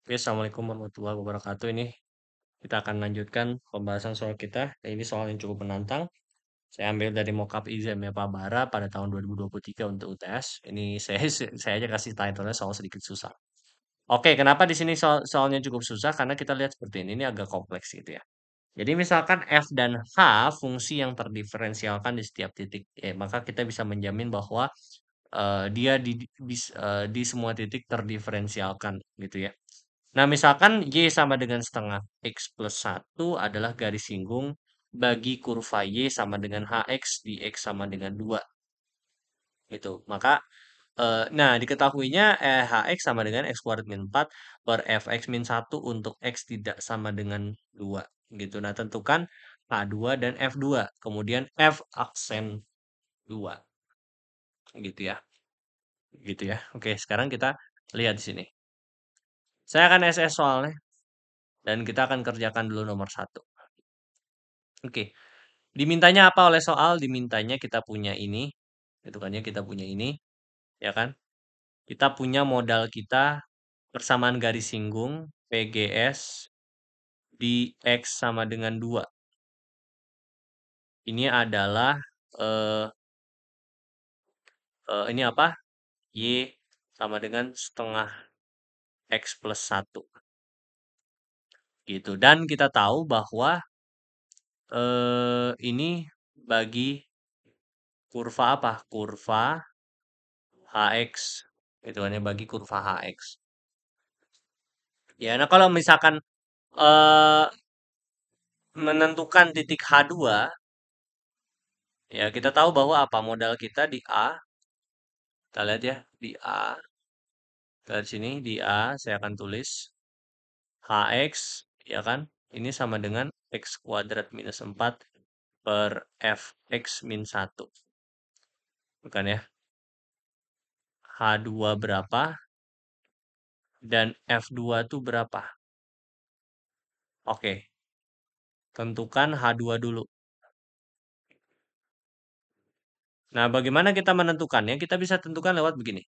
Oke, Assalamualaikum warahmatullahi wabarakatuh. Ini kita akan lanjutkan pembahasan soal kita. Ini soal yang cukup menantang. Saya ambil dari mockup exam ya Pak Bara pada tahun 2023 untuk UTS. Ini saya aja kasih title-nya soal sedikit susah. Oke, kenapa di sini soalnya cukup susah? Karena kita lihat seperti ini agak kompleks gitu ya. Jadi misalkan f dan h fungsi yang terdiferensialkan di setiap titik, ya, maka kita bisa menjamin bahwa dia di semua titik terdiferensialkan gitu ya. Nah, misalkan Y sama dengan setengah X plus 1 adalah garis singgung bagi kurva Y sama dengan HX di X sama dengan 2. Gitu. Maka, nah diketahuinya HX sama dengan X kuadrat min 4 per Fx min 1 untuk X tidak sama dengan 2. Gitu. Nah, tentukan H2 dan F2. Kemudian F aksen 2. Gitu ya. Gitu ya. Oke, sekarang kita lihat di sini. Saya akan SS soalnya. Dan kita akan kerjakan dulu nomor 1. Oke. Dimintanya apa oleh soal? Dimintanya kita punya ini, gitu kan ya, kita punya ini, ya kan? Kita punya modal kita persamaan garis singgung PGS di X sama dengan 2. Ini adalah eh, ini apa? Y sama dengan setengah X plus 1. Gitu. Dan kita tahu bahwa ini bagi kurva apa? Kurva HX. Gitu kan ya, bagi kurva HX. Ya, nah kalau misalkan eh menentukan titik H2, ya kita tahu bahwa apa modal kita di A. Kita lihat ya, di A. Dari sini di A saya akan tulis HX, ya kan? Ini sama dengan X kuadrat minus 4 per Fx min 1. Bukan ya? H2 berapa? Dan F2 itu berapa? Oke, tentukan H2 dulu. Nah, bagaimana kita menentukannya? Kita bisa tentukan lewat begini.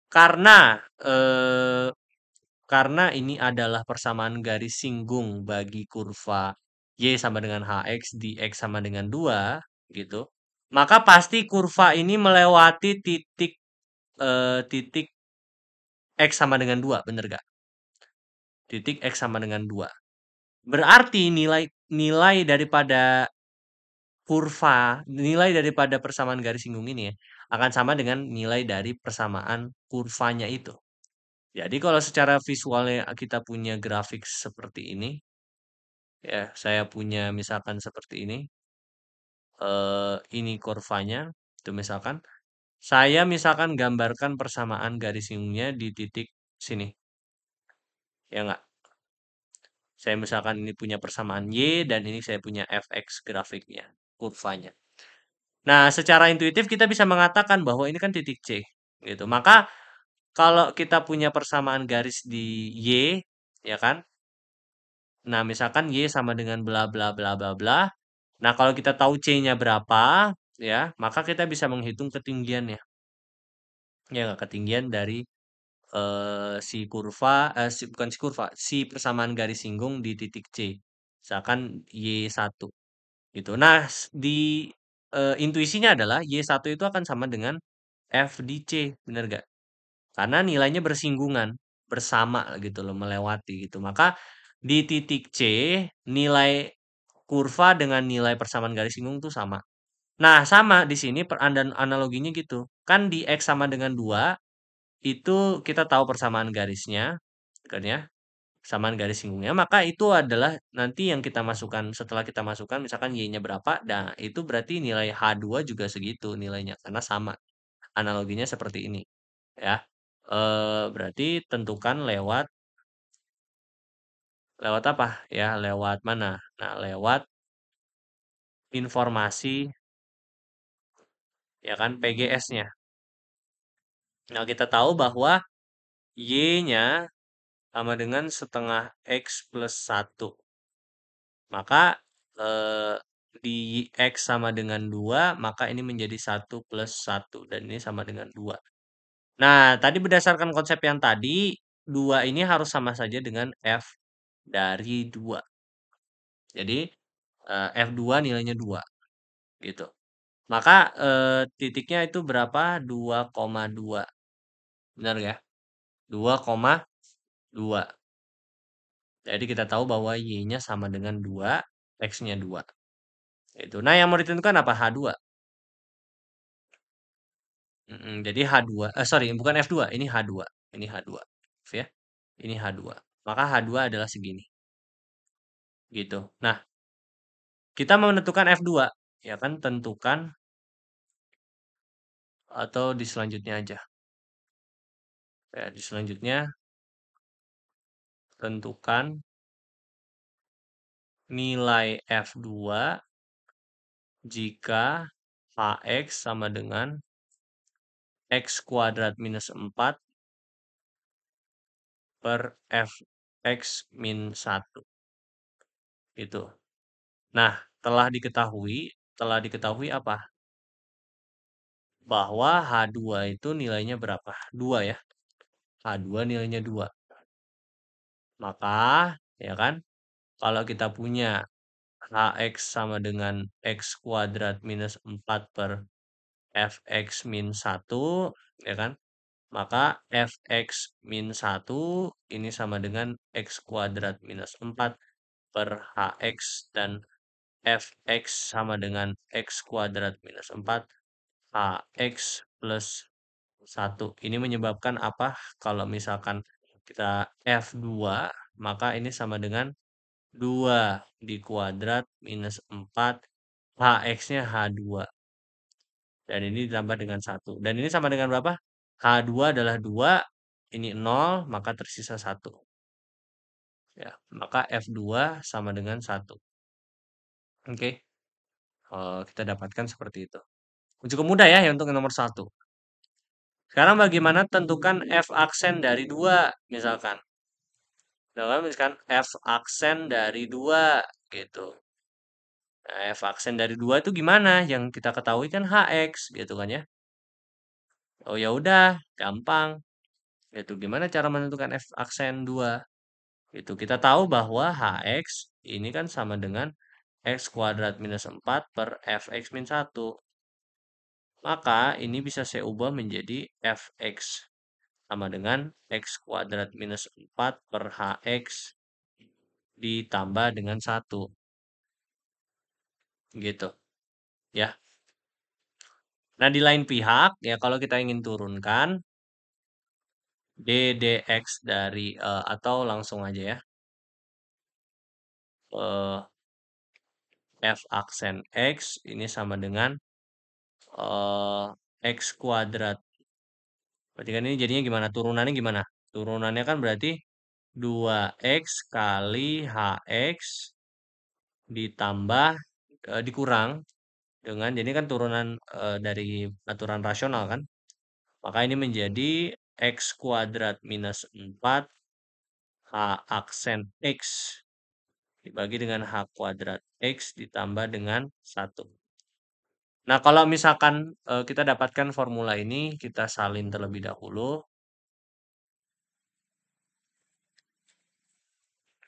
Karena karena ini adalah persamaan garis singgung bagi kurva Y sama dengan HX di X sama dengan 2, gitu. Maka pasti kurva ini melewati titik X sama dengan 2, bener gak? Titik X sama dengan 2. Berarti nilai daripada nilai daripada persamaan garis singgung ini ya, akan sama dengan nilai dari persamaan kurvanya itu. Jadi kalau secara visualnya kita punya grafik seperti ini, ya saya punya misalkan seperti ini kurvanya, itu misalkan, saya misalkan gambarkan persamaan garis singgungnya di titik sini, ya nggak? Saya misalkan ini punya persamaan Y, dan ini saya punya Fx grafiknya, kurvanya. Nah, secara intuitif kita bisa mengatakan bahwa ini kan titik C, gitu. Maka kalau kita punya persamaan garis di Y, ya kan? Nah, misalkan Y sama dengan bla bla bla bla bla. Nah, kalau kita tahu C-nya berapa, ya, maka kita bisa menghitung ketinggiannya. Ya, nggak? Ketinggian dari si kurva, bukan si kurva, si persamaan garis singgung di titik C. Misalkan Y1. Gitu. Nah, intuisinya adalah Y1 itu akan sama dengan F di C, bener gak? Karena nilainya bersinggungan, bersama gitu loh, melewati gitu. Maka di titik C, nilai kurva dengan nilai persamaan garis singgung itu sama. Nah, sama di sini analoginya gitu. Kan di X sama dengan 2, itu kita tahu persamaan garisnya, kan ya? Persamaan garis singgungnya, maka itu adalah nanti yang kita masukkan, setelah kita masukkan misalkan Y-nya berapa, nah itu berarti nilai H2 juga segitu nilainya, karena sama. Analoginya seperti ini, ya. Berarti tentukan lewat lewat apa? Ya, lewat mana? Nah, lewat informasi, ya kan, PGS-nya. Nah, kita tahu bahwa Y-nya sama dengan setengah X plus 1. Maka di X sama dengan 2, maka ini menjadi 1 plus 1. Dan ini sama dengan 2. Nah, tadi berdasarkan konsep yang tadi, 2 ini harus sama saja dengan F dari 2. Jadi, F2 nilainya 2, gitu. Maka, titiknya itu berapa? 2,2. Benar ya? 2,2. Jadi kita tahu bahwa Y-nya sama dengan 2, X-nya 2. Itu. Nah, yang mau ditentukan apa? H2. Jadi H2, sorry, bukan F2, ini H2. Ini H2. Ya. Ini H2. Maka H2 adalah segini. Gitu. Nah, kita mau menentukan F2. Ya kan, tentukan atau di selanjutnya aja. Ya, di selanjutnya tentukan nilai F2 jika Hx sama dengan X kuadrat minus 4 per Fx min 1. Itu. Nah, telah diketahui apa? Bahwa H2 itu nilainya berapa? 2 ya. H2 nilainya 2. Maka, ya kan, kalau kita punya Hx sama dengan X kuadrat minus 4 per Fx min 1, ya kan? Maka Fx min 1 ini sama dengan X kuadrat minus 4 per Hx, dan Fx sama dengan X kuadrat minus 4 Hx plus 1. Ini menyebabkan apa? Kalau misalkan kita F2, maka ini sama dengan 2 di kuadrat minus 4, Hx-nya H2. Dan ini ditambah dengan 1. Dan ini sama dengan berapa? H2 adalah 2, ini 0, maka tersisa 1. Ya, maka F2 sama dengan 1. Oke, kita dapatkan seperti itu. Cukup mudah ya untuk yang nomor 1. Sekarang bagaimana tentukan F aksen dari 2, misalkan. Misalkan F aksen dari 2, gitu. Nah, F aksen dari 2 itu gimana? Yang kita ketahui kan Hx, gitu kan ya. Oh ya udah, gampang. Itu gimana cara menentukan F aksen 2? Itu kita tahu bahwa Hx ini kan sama dengan X kuadrat minus 4 per Fx min 1. Maka ini bisa saya ubah menjadi Fx sama dengan X kuadrat minus 4 per Hx ditambah dengan 1. Gitu. Ya. Nah, di lain pihak, ya kalau kita ingin turunkan ddx dari, atau langsung aja ya, f aksen x ini sama dengan x kuadrat. Berarti kan ini jadinya gimana? Turunannya gimana? Turunannya kan berarti 2x kali hx ditambah, dikurang dengan, jadi kan turunan dari aturan rasional kan. Maka ini menjadi x kuadrat minus 4 h aksen x dibagi dengan h kuadrat x ditambah dengan 1. Nah, kalau misalkan kita dapatkan formula ini, kita salin terlebih dahulu.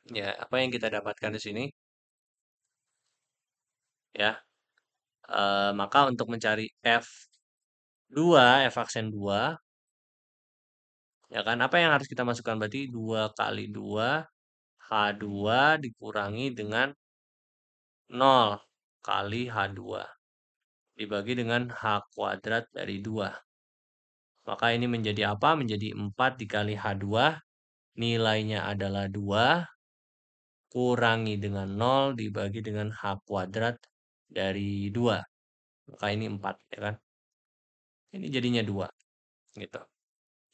Ya, apa yang kita dapatkan di sini? Ya, maka untuk mencari F2, F aksen 2, ya kan, apa yang harus kita masukkan? Berarti 2 kali 2, H2 dikurangi dengan 0 kali H2 dibagi dengan H kuadrat dari 2. Maka ini menjadi apa? Menjadi 4 dikali H2, nilainya adalah 2, kurangi dengan 0 dibagi dengan H kuadrat dari 2. Maka ini 4, ya kan? Ini jadinya 2, gitu.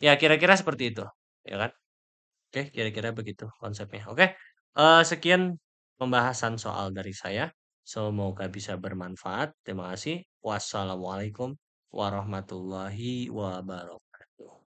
Ya, kira-kira seperti itu, ya kan? Oke, kira-kira begitu konsepnya. Oke, sekian pembahasan soal dari saya. Semoga bisa bermanfaat. Terima kasih. Wassalamualaikum warahmatullahi wabarakatuh.